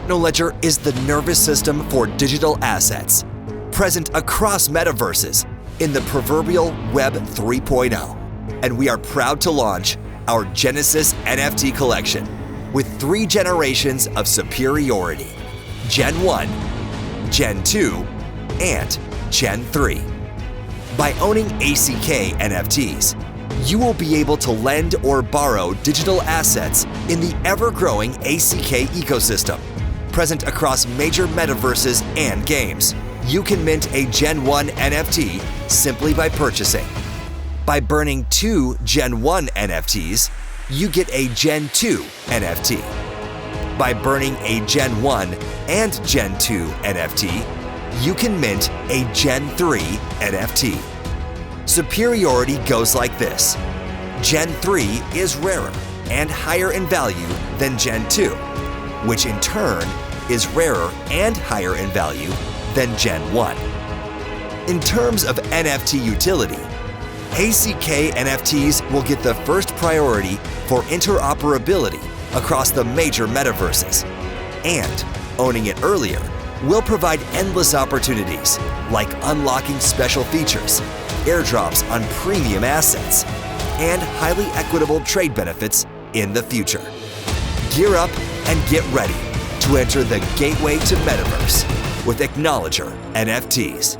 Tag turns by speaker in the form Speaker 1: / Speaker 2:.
Speaker 1: AcknoLedger is the nervous system for digital assets, present across metaverses in the proverbial Web 3.0. And we are proud to launch our Genesis NFT collection with 3 generations of superiority: Gen 1, Gen 2, and Gen 3. By owning ACK NFTs, you will be able to lend or borrow digital assets in the ever-growing ACK ecosystem, present across major metaverses and games. You can mint a Gen 1 NFT simply by purchasing. By burning 2 Gen 1 NFTs, you get a Gen 2 NFT. By burning a Gen 1 and Gen 2 NFT, you can mint a Gen 3 NFT. Superiority goes like this. Gen 3 is rarer and higher in value than Gen 2, which in turn is rarer and higher in value than Gen 1. In terms of NFT utility, ACK NFTs will get the first priority for interoperability across the major metaverses, and owning it earlier will provide endless opportunities like unlocking special features, airdrops on premium assets, and highly equitable trade benefits in the future. Gear up and get ready to enter the gateway to Metaverse with AcknoLedger NFTs.